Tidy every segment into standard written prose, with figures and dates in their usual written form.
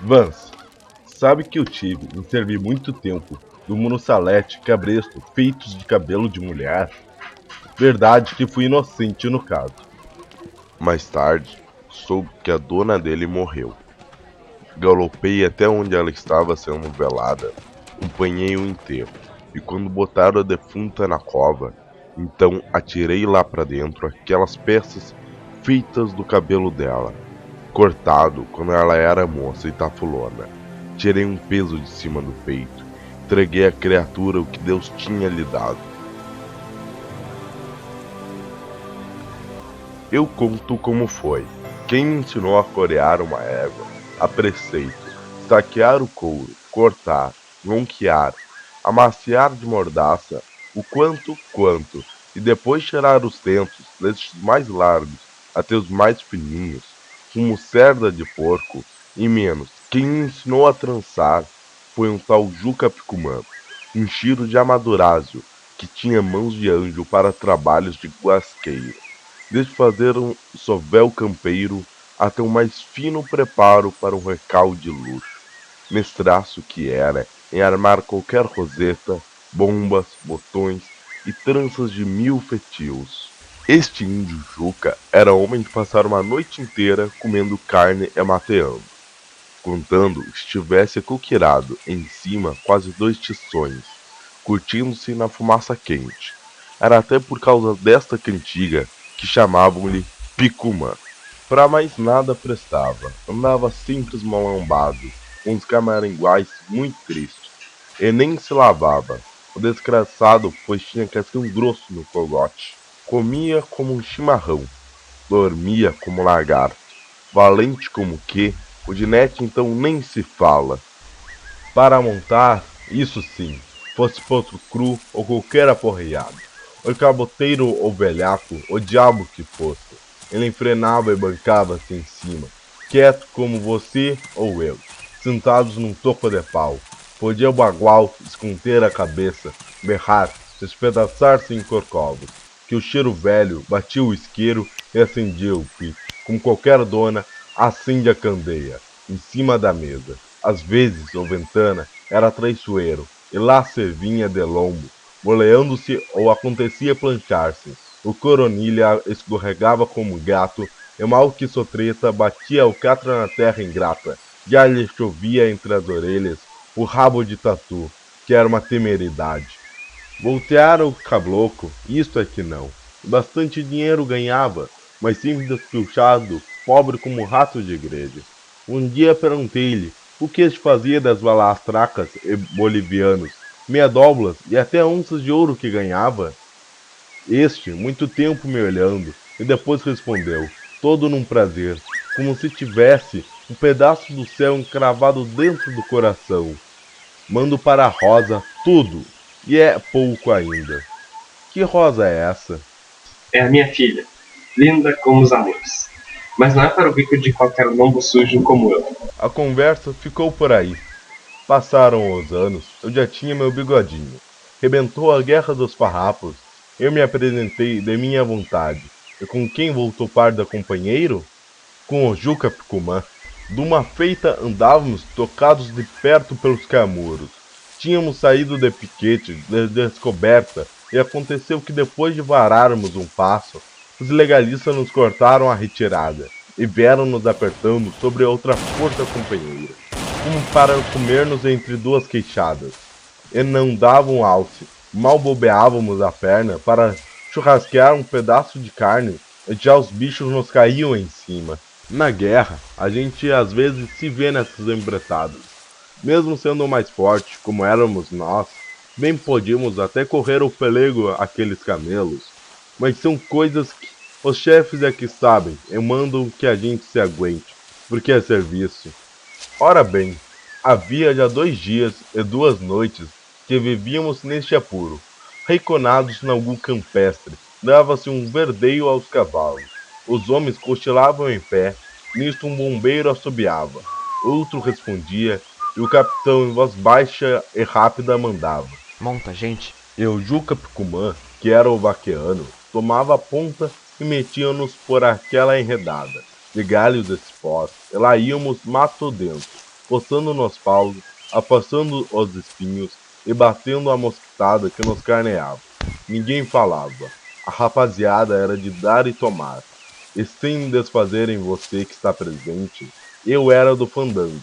Vance, sabe que eu tive em servir muito tempo do monocelete cabresto feitos de cabelo de mulher? Verdade que fui inocente no caso. Mais tarde, soube que a dona dele morreu. Galopei até onde ela estava sendo velada, acompanhei o enterro, e quando botaram a defunta na cova, então atirei lá para dentro aquelas peças feitas do cabelo dela, cortado quando ela era moça e tafulona. Tirei um peso de cima do peito, entreguei à criatura o que Deus tinha lhe dado. Eu conto como foi. Quem me ensinou a corear uma égua, a preceito, saquear o couro, cortar, ronquear, amaciar de mordaça, o quanto, e depois tirar os tentos, destes mais largos até os mais fininhos, como cerda de porco, e menos. Quem me ensinou a trançar foi um tal Juca Picumã, um chiro de Amadurásio, que tinha mãos de anjo para trabalhos de guasqueiro, desde fazer um sovel campeiro até o mais fino preparo para um recal de luxo. Mestraço que era em armar qualquer roseta, bombas, botões e tranças de 1000 fetios. Este índio Juca era homem de passar uma noite inteira comendo carne e mateando, contando estivesse coqueirado em cima quase 2 tições, curtindo-se na fumaça quente. Era até por causa desta cantiga que chamavam-lhe Picumã. Pra mais nada prestava, andava sempre esmolambado, com os camaranguais muito tristes, e nem se lavava, o desgraçado, pois tinha cascão grosso no cogote. Comia como um chimarrão, dormia como um lagarto, valente como que, o dinete então nem se fala. Para montar, isso sim, fosse potro cru ou qualquer aporreado. O caboteiro ou velhaco, o diabo que fosse, ele enfrenava e bancava-se em cima, quieto como você ou eu, sentados num toco de pau. Podia o bagual esconder a cabeça, berrar, despedaçar-se em corcovos, que o cheiro velho batia o isqueiro e acendia o pito, como qualquer dona acende a candeia, em cima da mesa. Às vezes o Ventana era traiçoeiro, e lá se vinha de lombo, boleando-se ou acontecia planchar-se. O coronilha escorregava como gato, e mal que sotreta batia o catra na terra ingrata. Já lhe chovia entre as orelhas o rabo de tatu, que era uma temeridade. Volteara o caboclo, isto é que não. Bastante dinheiro ganhava, mas sempre despilchado, pobre como um rato de igreja. Um dia perguntei-lhe o que este fazia das balastracas e bolivianos, meia-doblas e até onças de ouro que ganhava. Este, muito tempo me olhando, e depois respondeu, todo num prazer, como se tivesse um pedaço do céu encravado dentro do coração. Mando para a Rosa tudo, e é pouco ainda. Que Rosa é essa? É a minha filha, linda como os amores. Mas não é para o bico de qualquer lombo sujo como eu. A conversa ficou por aí. Passaram os anos, eu já tinha meu bigodinho. Rebentou a guerra dos farrapos. Eu me apresentei de minha vontade. E com quem vou topar da companheiro? Com o Juca Picumã. De uma feita andávamos tocados de perto pelos camuros. Tínhamos saído de piquete, de descoberta, e aconteceu que depois de vararmos um passo, os legalistas nos cortaram a retirada, e vieram nos apertando sobre outra força companheira, como para comer-nos entre duas queixadas. E não davam alce, mal bobeávamos a perna para churrasquear um pedaço de carne, e já os bichos nos caíam em cima. Na guerra, a gente às vezes se vê nessas embretadas. Mesmo sendo mais forte, como éramos nós, bem podíamos até correr o pelego àqueles camelos. Mas são coisas que os chefes é que sabem e mandam que a gente se aguente, porque é serviço. Ora bem, havia já 2 dias e 2 noites que vivíamos neste apuro, reconados em algum campestre, dava-se um verdeio aos cavalos. Os homens cochilavam em pé, nisto um bombeiro assobiava, outro respondia, e o capitão em voz baixa e rápida mandava. Monta, gente. E o Juca Picumã, que era o vaqueano, tomava a ponta e metia-nos por aquela enredada, de galhos de cipós, e lá íamos mato dentro. coçando nos paulos, afastando os espinhos e batendo a mosquitada que nos carneava. Ninguém falava. A rapaziada era de dar e tomar. E sem me desfazer em você que está presente, eu era do fandango.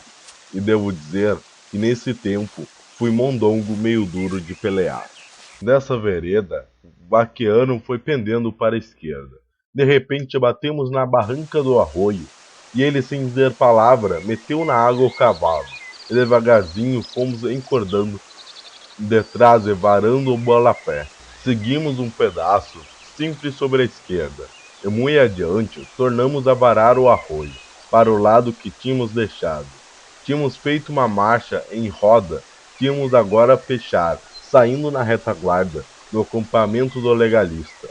E devo dizer que nesse tempo fui mondongo meio duro de pelear. Nessa vereda, o vaqueano foi pendendo para a esquerda. De repente batemos na barranca do arroio, e ele, sem dizer palavra, meteu na água o cavalo, e devagarzinho fomos encordando detrás e varando o bolapé. Seguimos um pedaço, sempre sobre a esquerda, e muito adiante tornamos a varar o arroio, para o lado que tínhamos deixado. Tínhamos feito uma marcha em roda, que íamos agora fechar, saindo na retaguarda do acampamento do legalista.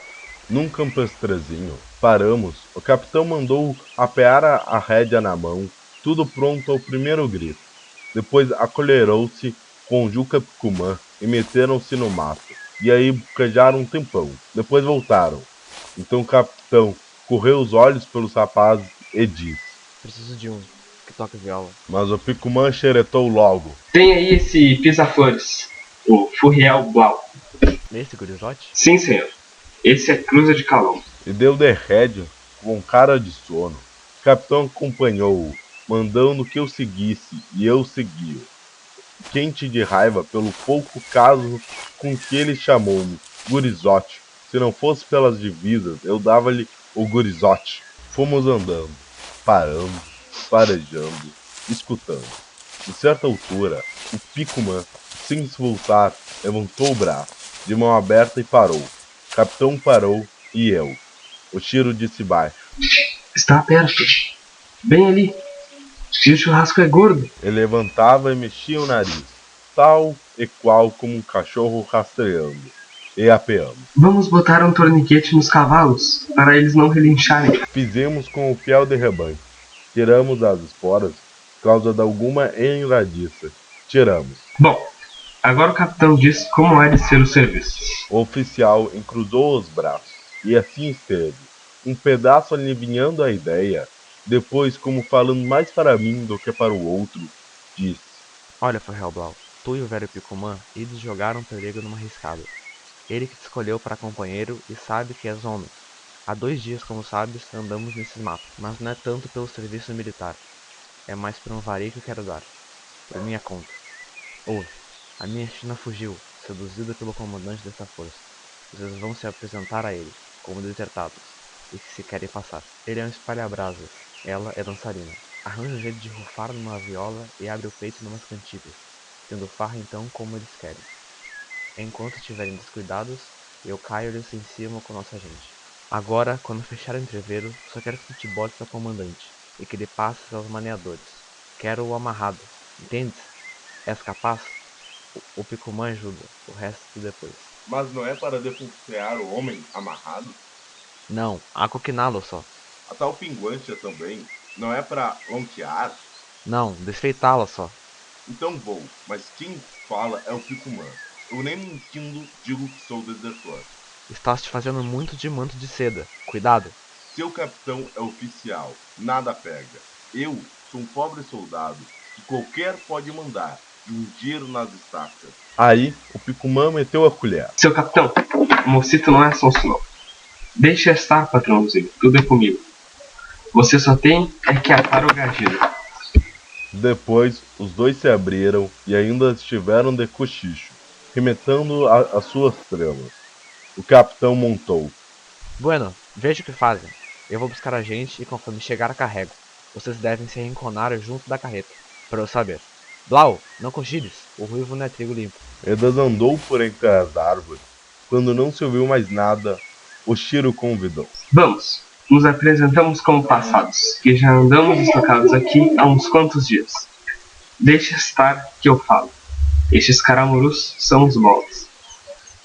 Num campestrezinho, paramos, o capitão mandou apear a rédea na mão, tudo pronto ao primeiro grito. Depois acolherou-se com Juca Picumã e meteram-se no mato, e aí buquejaram um tempão. Depois voltaram. Então o capitão correu os olhos pelos rapazes e disse: Preciso de um que toque viola. Mas o Picumã xeretou logo: Tem aí esse pisa-flores, o Furriel Blau. Esse gurizote? Sim, senhor. Esse é Cruza de Calão. E deu de rédea com cara de sono. O capitão acompanhou-o, mandando que eu seguisse, e eu segui-o, quente de raiva pelo pouco caso com que ele chamou-me gurizote. Se não fosse pelas divisas, eu dava-lhe o gurizote. Fomos andando, parando, farejando, escutando. De certa altura, o Picumã, sem se voltar, levantou o braço, de mão aberta, e parou. O capitão parou, e eu. O Chiro disse baixo: Está perto. Bem ali. E o churrasco é gordo. Ele levantava e mexia o nariz, tal e qual como um cachorro rastreando, e apeando. Vamos botar um torniquete nos cavalos, para eles não relincharem. Fizemos com o fiel de rebanho. Tiramos as esporas, causa de alguma enradiça. Tiramos. Bom, agora o capitão diz como é de ser o serviço. O oficial encruzou os braços, e assim esteve, um pedaço aliviando a ideia. Depois, como falando mais para mim do que para o outro, disse: Olha, Furriel Blau, tu e o velho Picumã ides jogar um pelego numa riscada. Ele que te escolheu para companheiro e sabe que és homem. Há 2 dias, como sabes, andamos nesses matos, mas não é tanto pelo serviço militar. É mais por um varia que eu quero dar, por minha conta. Ouve, a minha China fugiu, seduzida pelo comandante dessa força. Vocês vão se apresentar a ele, como desertados, e que se querem passar. Ele é um espalha-brasas, ela é dançarina. Arranja um jeito de rufar numa viola e abre o peito numas cantigas, tendo farra então como eles querem. Enquanto estiverem descuidados, eu caio-lhes em cima com nossa gente. Agora, quando fechar o entreveiro, só quero que tu te botes ao comandante, e que lhe passes aos maneadores. Quero-o amarrado, entendes? És capaz? O Picumã ajuda, o resto depois. Mas não é para denunciar o homem amarrado? Não, acoquiná-lo só. A tal pinguancha também não é para lonquear? Não, desfeitá-la só. Então vou, mas quem fala é o Picumã. Eu nem mentindo digo que sou desertor. Estás te fazendo muito de manto de seda. Cuidado. Seu capitão é oficial, nada pega. Eu sou um pobre soldado que qualquer pode mandar de um tiro nas estacas. Aí o Picumã meteu a colher. Seu capitão, o mocito não é sonso não. Deixa estar, patrãozinho, tudo é comigo. Você só tem é que atar o gatilho. Depois os dois se abriram e ainda estiveram de cochicho, remetendo as suas tramas. O capitão montou. Bueno, veja o que fazem. Eu vou buscar a gente e conforme chegar carrego. Vocês devem se arrinconar junto da carreta, para eu saber. Blau, não cochiles, o ruivo não é trigo limpo. E desandou por entre as árvores. Quando não se ouviu mais nada, o Chiro convidou. Vamos, nos apresentamos como passados, que já andamos estocados aqui há uns quantos dias. Deixa estar que eu falo. Estes caramurus são os bolas.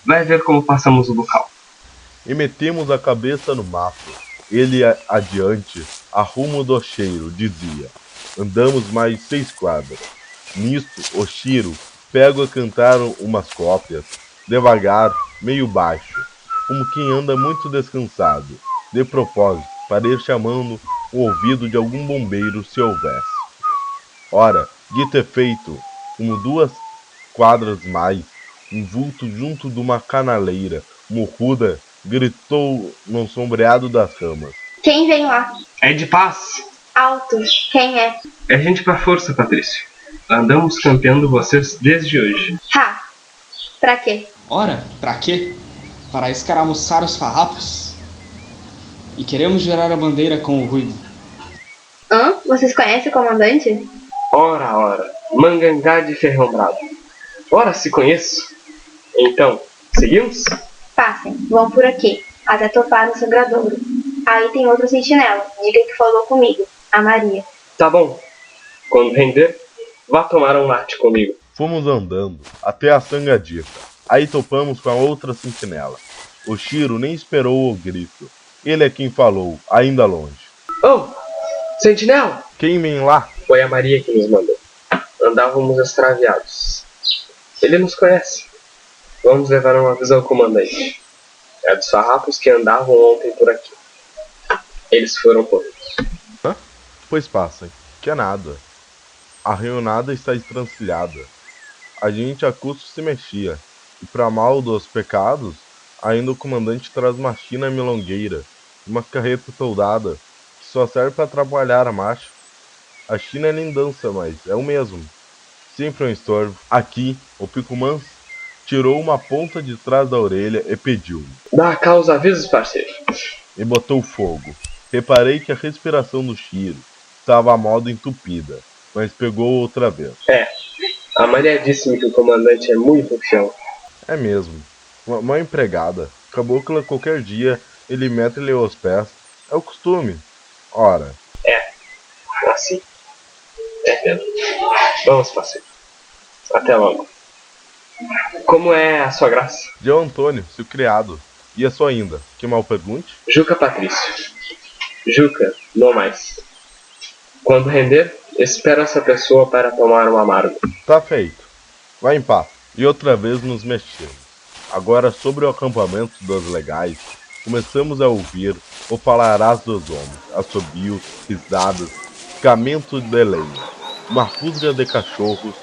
Vai ver como passamos o bocal. E metemos a cabeça no mato. Ele adiante, a rumo do cheiro, dizia. Andamos mais 6 quadras. Nisto, o Chiro pega a cantar umas cópias, devagar, meio baixo, como quem anda muito descansado, de propósito, para ir chamando o ouvido de algum bombeiro se houvesse. Ora, Dito e feito, como 2 quadras mais, um vulto junto de uma canaleira morruda gritou no sombreado das ramas. Quem vem lá? É de paz. Alto. Quem é? É gente pra força, Patrício. Andamos campeando vocês desde hoje. Ha! Pra quê? Ora, pra quê? Para escaramuçar os farrapos? E queremos gerar a bandeira com o ruivo. Vocês conhecem o comandante? Ora, Mangangá de Ferrão Bravo. Ora, se conheço. Então, seguimos? Passem, vão por aqui, até topar no sangradouro. Aí tem outro sentinela, diga que falou comigo, a Maria. Tá bom. Quando render, vá tomar um mate comigo. Fomos andando até a Sangadica. Aí topamos com a outra sentinela. O Shiro nem esperou o grito. Ele é quem falou, ainda longe. Oh, sentinela! Quem vem lá? Foi a Maria que nos mandou. Andávamos extraviados. Ele nos conhece. Vamos levar uma aviso ao comandante. É dos farrapos que andavam ontem por aqui. Eles foram corridos. Pois passem. Que é nada. A reunada está estrancilhada. A gente a custo se mexia. E para mal dos pecados, ainda o comandante traz uma china milongueira, uma carreta soldada, que só serve para atrapalhar a marcha. A China nem dança, mas é o mesmo. Sempre um estorvo. Aqui, o Picumã tirou uma ponta de trás da orelha e pediu. Dá a causa avisos, parceiro. E botou fogo. Reparei que a respiração do Shiro estava a modo entupida, mas pegou outra vez. A Maria disse-me que o comandante é muito fiel. É mesmo. Uma empregada. Cabocla qualquer dia ele mete-lhe aos pés. É o costume. Ora. Assim. É mesmo. Vamos, parceiro. Até logo. Como é a sua graça? De Antônio, seu criado. E a sua ainda? Que mal pergunte? Juca Patrício. Juca, não mais. Quando render, espero essa pessoa para tomar um amargo. Tá feito. Vai em paz. E outra vez nos mexemos. Agora sobre o acampamento dos legais, começamos a ouvir o falarás dos homens, assobios, risadas, escamento de lenha, uma rusga de cachorros,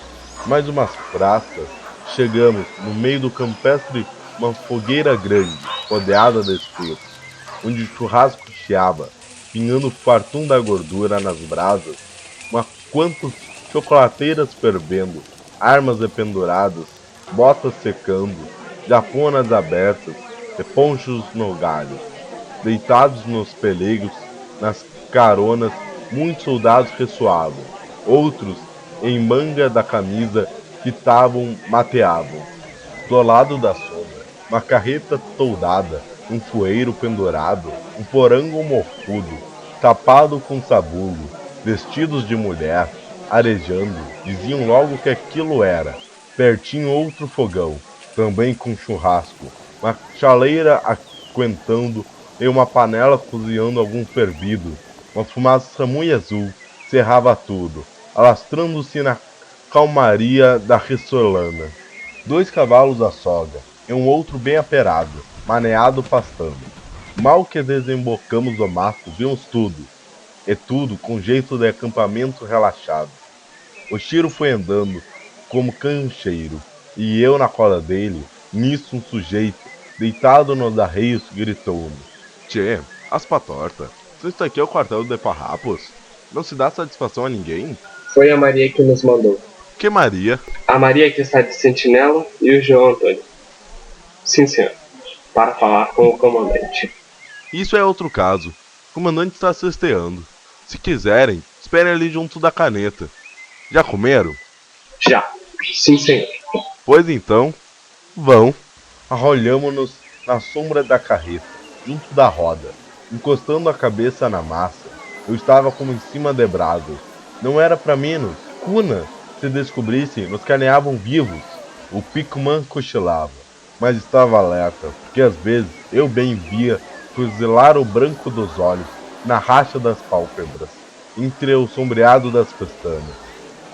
mais umas praças. Chegamos no meio do campestre uma fogueira grande, rodeada de espetos, onde o churrasco chiava, pingando fartum da gordura nas brasas, umas quantas chocolateiras fervendo, armas dependuradas, botas secando, japonas abertas e ponchos no galho. Deitados nos pelegos, nas caronas, muitos soldados ressoavam, outros, em manga da camisa, mateavam. Do lado da sombra, uma carreta toldada, um fueiro pendurado, um porango morfudo, tapado com sabugo, vestidos de mulher, arejando, diziam logo que aquilo era. Pertinho outro fogão, também com churrasco, uma chaleira aquentando e uma panela cozinhando algum fervido. Uma fumaça muito azul cerrava tudo, alastrando-se na calmaria da ressolana. 2 cavalos à soga e um outro bem aperado, maneado pastando. Mal que desembocamos do mato, vimos tudo, e tudo com jeito de acampamento relaxado. O Shiro foi andando como cancheiro, e eu na cola dele. Nisso um sujeito, deitado nos arreios, gritou-me. Tchê, aspa torta. Isso aqui é o quartel de farrapos? Não se dá satisfação a ninguém? Foi a Maria que nos mandou. Que Maria? A Maria que está de sentinela e o João Antônio. Sim, senhor. Para falar com o comandante. Isso é outro caso. O comandante está cesteando. Se quiserem, esperem ali junto da caneta. Já comeram? Já. Sim, senhor. Pois então, vão. Arrolhamo-nos na sombra da carreta, junto da roda, encostando a cabeça na massa. Eu estava como em cima de brasas. Não era para menos. Cuna, se descobrissem, nos carneavam vivos. O Picumã cochilava, mas estava alerta, porque às vezes eu bem via fuzilar o branco dos olhos na racha das pálpebras, entre o sombreado das pestanas.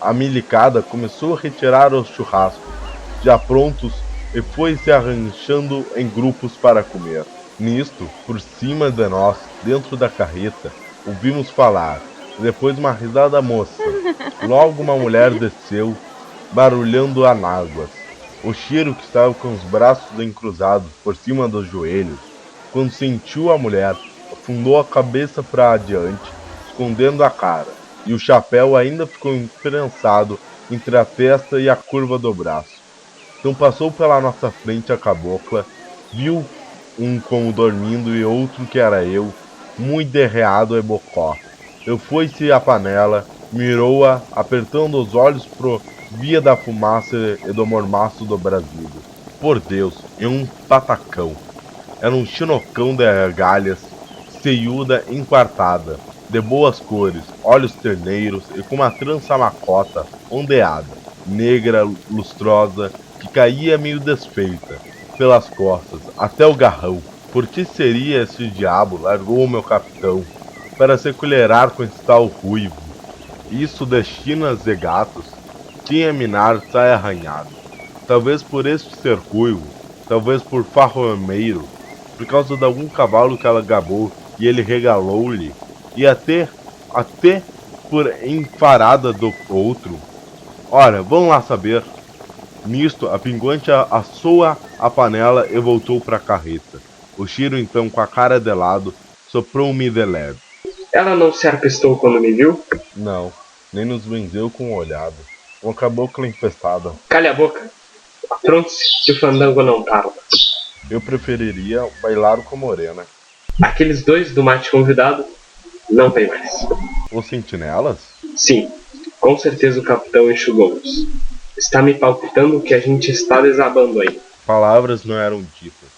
A milicada começou a retirar os churrascos, já prontos, e foi se arranchando em grupos para comer. Nisto, por cima de nós, dentro da carreta, ouvimos falar, e depois uma risada moça. Logo uma mulher desceu, barulhando anáguas. O Shiro, que estava com os braços encruzados por cima dos joelhos, quando sentiu a mulher, afundou a cabeça para adiante, escondendo a cara, e o chapéu ainda ficou imprensado entre a testa e a curva do braço. Então passou pela nossa frente a cabocla, viu um como dormindo e outro que era eu, muito derreado e bocó. Eu fui-se à panela, mirou-a, apertando os olhos pro via da fumaça e do mormaço do brasileiro. Por Deus, é um patacão. Era um chinocão de galhas, ceiuda enquartada, de boas cores, olhos terneiros e com uma trança macota, ondeada, negra, lustrosa, que caía meio desfeita, pelas costas, até o garrão. Por que seria esse diabo largou o meu capitão, para se colherar com esse tal ruivo? Isso de chinas e gatos, quem é minar sai arranhado. Talvez por este ser ruivo, talvez por farromeiro, por causa de algum cavalo que ela gabou e ele regalou-lhe, e até por enfarada do outro. Ora, vamos lá saber. Nisto, a pinguante assou a panela e voltou para a carreta. O Shiro, então, com a cara de lado, soprou-me de leve. Ela não se arpistou quando me viu? Não, nem nos vendeu com uma olhada. Uma cabocla infestada. Calha a boca. Apronte-se, que o fandango não tarda. Eu preferiria bailar com a morena. Aqueles dois do mate convidado não tem mais. Os sentinelas? Sim, com certeza o capitão enxugou-nos. Está me palpitando que a gente está desabando aí. Palavras não eram ditas.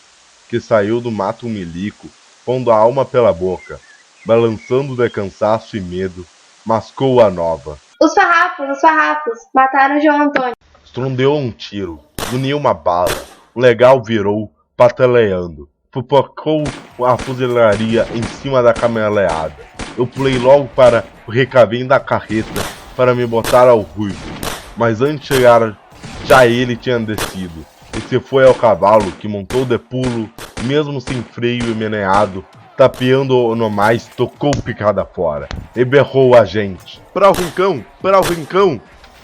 Que saiu do mato um milico, pondo a alma pela boca, balançando de cansaço e medo, mascou a nova. Os farrapos, mataram João Antônio. Estrondeou um tiro, uniu uma bala, o legal virou, pataleando, pipocou a fuzilaria em cima da cameleada. Eu pulei logo para o recavém da carreta para me botar ao ruivo, mas antes de chegar, já ele tinha descido, e se foi ao cavalo, que montou de pulo, mesmo sem freio e meneado, tapeando no mais, tocou picada fora, e berrou a gente. Para o rincão!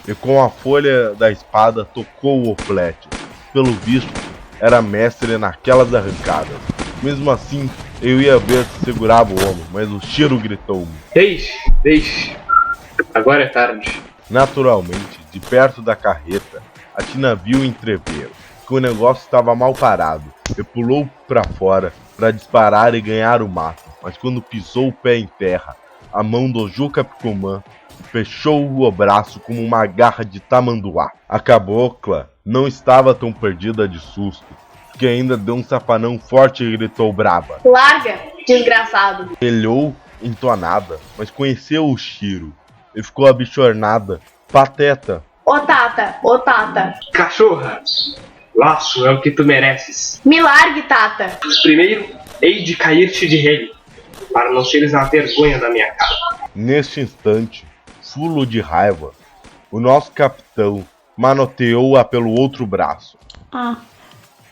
E com a folha da espada tocou o flete. Pelo visto, era mestre naquelas arrancadas. Mesmo assim, eu ia ver se segurava o homem, mas o Shiro gritou-me. Deixe. Agora é tarde. Naturalmente, de perto da carreta, a Tina viu entrever que o negócio estava mal parado e pulou para fora para disparar e ganhar o mato, mas quando pisou o pé em terra, a mão do Juca Picumã fechou o braço como uma garra de tamanduá. A cabocla não estava tão perdida de susto, que ainda deu um safanão forte e gritou brava. Larga, desgraçado. Olhou entonada, mas conheceu o Shiro e ficou abichornada, pateta. Ô Tata. Cachorra! Laço é o que tu mereces. Me largue, Tata. Primeiro, hei de cair-te de rei, para não seres a vergonha da minha cara. Neste instante, fulo de raiva, o nosso capitão manoteou-a pelo outro braço. Ah,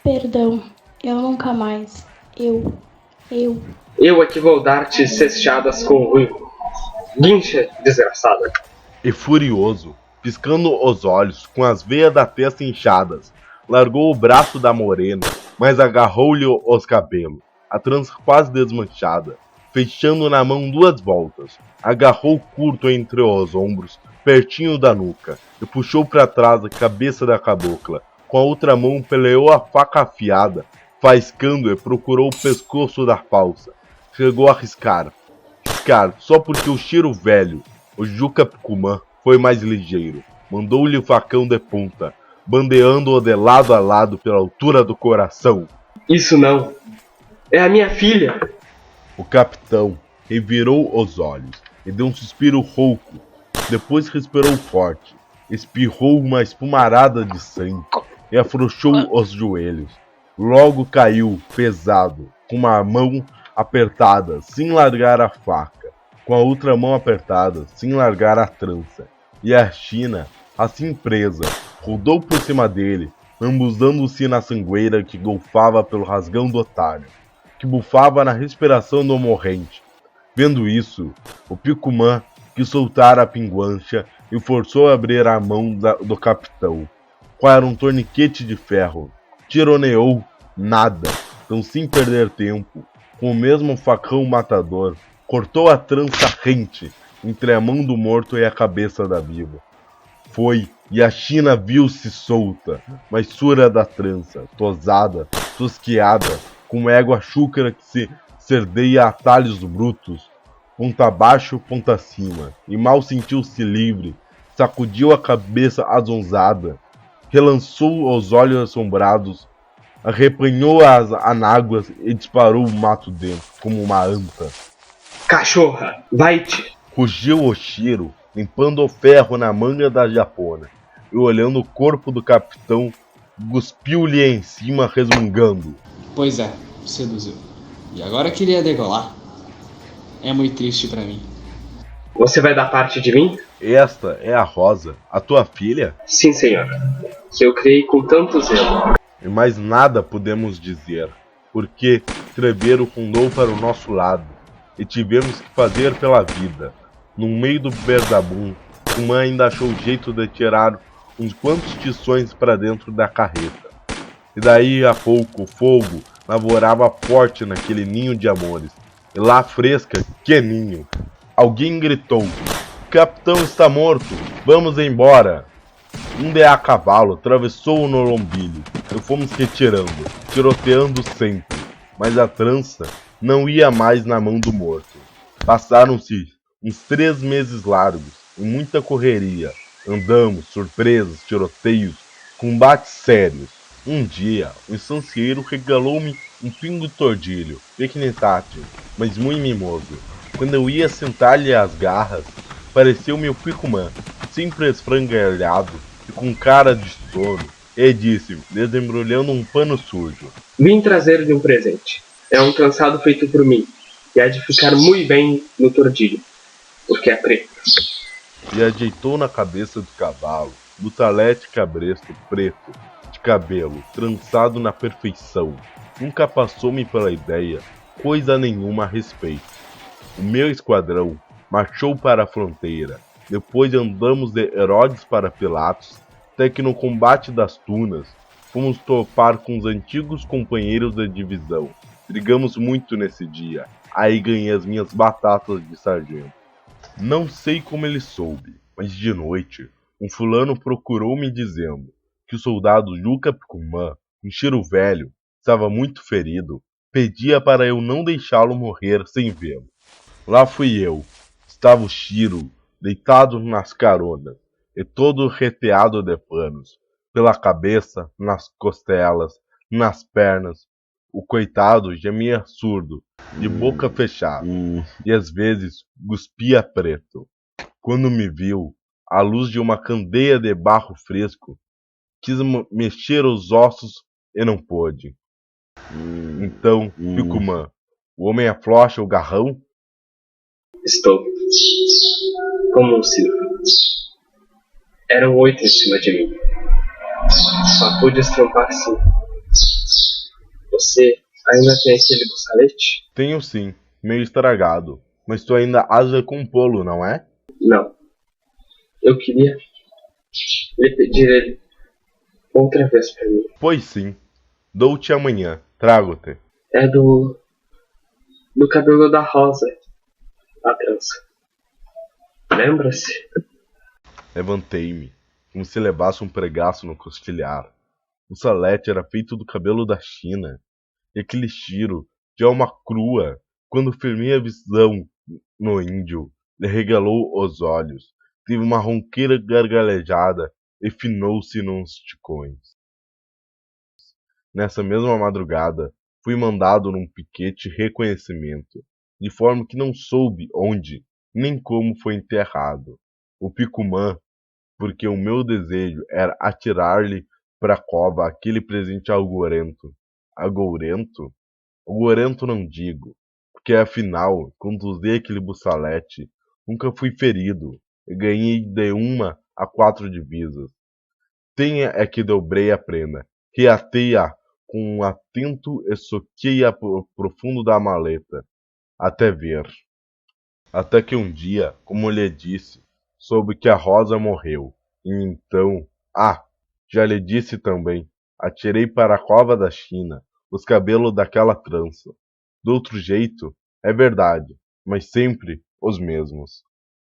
perdão, eu nunca mais. Eu Eu é que vou dar-te cechadas com o ruivo. Guincha, desgraçada. E furioso, piscando os olhos, com as veias da testa inchadas, largou o braço da morena, mas agarrou-lhe os cabelos, a trança quase desmanchada, fechando na mão 2 voltas. Agarrou curto entre os ombros, pertinho da nuca, e puxou para trás a cabeça da cabocla. Com a outra mão peleou a faca afiada, faiscando e procurou o pescoço da falsa. Chegou a riscar só porque o Shiro velho, o Juca Picumã, foi mais ligeiro. Mandou-lhe o facão de ponta, bandeando-o de lado a lado pela altura do coração. Isso não. É a minha filha. O capitão revirou os olhos e deu um suspiro rouco. Depois respirou forte, espirrou uma espumarada de sangue e afrouxou os joelhos. Logo caiu, pesado, com uma mão apertada, sem largar a faca, com a outra mão apertada, sem largar a trança. E a China, assim presa, rodou por cima dele, lambuzando-se na sangueira que golfava pelo rasgão do otário, que bufava na respiração do morrente. Vendo isso, o Picumã, que soltara a pinguancha e forçou a abrir a mão do capitão. Qual era um torniquete de ferro. Tironeou, nada. Então, sem perder tempo, com o mesmo facão matador, cortou a trança rente entre a mão do morto e a cabeça da viva. Foi, e a China viu-se solta, mas sura da trança, tosada, tosquiada, com égua chúcara que se cerdeia a talhos brutos, ponta abaixo, ponta acima, e mal sentiu-se livre, sacudiu a cabeça azonzada, relançou os olhos assombrados, arrepanhou as anáguas e disparou o mato dentro, como uma anta. Cachorra, vai-te! Rugiu Oshiro, limpando o ferro na manga da japona, e olhando o corpo do capitão, cuspiu-lhe em cima, resmungando. Pois é, seduziu. E agora queria degolar. É muito triste pra mim. Você vai dar parte de mim? Esta é a Rosa, a tua filha? Sim, senhor. Que eu criei com tanto zelo. E mais nada podemos dizer, porque Trebero fundou para o nosso lado, e tivemos que fazer pela vida. No meio do Berdabum, Kuma ainda achou jeito de tirar uns quantos tições para dentro da carreta. E daí a pouco o fogo lavorava forte naquele ninho de amores. E lá fresca, que ninho! Alguém gritou: "O capitão está morto, vamos embora!" Um de a cavalo atravessou no lombilho e fomos retirando, tiroteando sempre, mas a trança não ia mais na mão do morto. Passaram-se uns 3 meses largos, em muita correria. Andamos, surpresas, tiroteios, combates sérios. Um dia, o estancieiro regalou-me um pingo de tordilho, pequenitátil, mas muito mimoso. Quando eu ia sentar-lhe as garras, pareceu-me o Picumã, sempre esfrangalhado e com cara de sono, e disse-me, desembrulhando um pano sujo: Vim trazer-lhe um presente. É um trançado feito por mim, e há de ficar muito bem no tordilho, porque é preto. E ajeitou na cabeça do cavalo, do talete cabresto preto, de cabelo, trançado na perfeição. Nunca passou-me pela ideia coisa nenhuma a respeito. O meu esquadrão marchou para a fronteira. Depois andamos de Herodes para Pilatos, até que no combate das Tunas fomos topar com os antigos companheiros da divisão. Brigamos muito nesse dia, aí ganhei as minhas batatas de sargento. Não sei como ele soube, mas de noite, um fulano procurou-me dizendo que o soldado Juca Picumã, um Shiro velho, estava muito ferido, pedia para eu não deixá-lo morrer sem vê-lo. Lá fui eu, estava o Shiro, deitado nas caronas, e todo reteado de panos, pela cabeça, nas costelas, nas pernas. O coitado gemia surdo, de boca fechada, e às vezes cuspia preto. Quando me viu, à luz de uma candeia de barro fresco, quis mexer os ossos e não pôde. Então, Picumã, o homem aflocha o garrão? Estou como um circo. Eram 8 em cima de mim. Só pude estrampar 5. Você ainda tem aquele bussalete? Tenho sim, meio estragado. Mas tu ainda has de compô-lo, não é? Não. Eu queria lhe pedir ele outra vez para mim. Pois sim. Dou-te amanhã. Trago-te. É do cabelo da Rosa. A trança. Lembra-se? Levantei-me, como se levasse um pregaço no costilhar. O salete era feito do cabelo da China, e aquele Shiro, de alma crua, quando firmei a visão no índio, lhe regalou os olhos, teve uma ronqueira gargalejada e finou-se nos ticões. Nessa mesma madrugada, fui mandado num piquete reconhecimento, de forma que não soube onde, nem como foi enterrado. O Picumã, porque o meu desejo era atirar-lhe para a cova aquele presente algorento. Agourento? Algorento não digo, porque afinal, quando usei aquele bussalete, nunca fui ferido, e ganhei de 1 a 4 divisas. Tenha é que dobrei a prenda, reatei-a com um atento e soquei-a pro fundo da maleta, até ver. Até que um dia, como lhe disse, soube que a Rosa morreu. E então, já lhe disse também, atirei para a cova da China os cabelos daquela trança. Do outro jeito, é verdade, mas sempre os mesmos.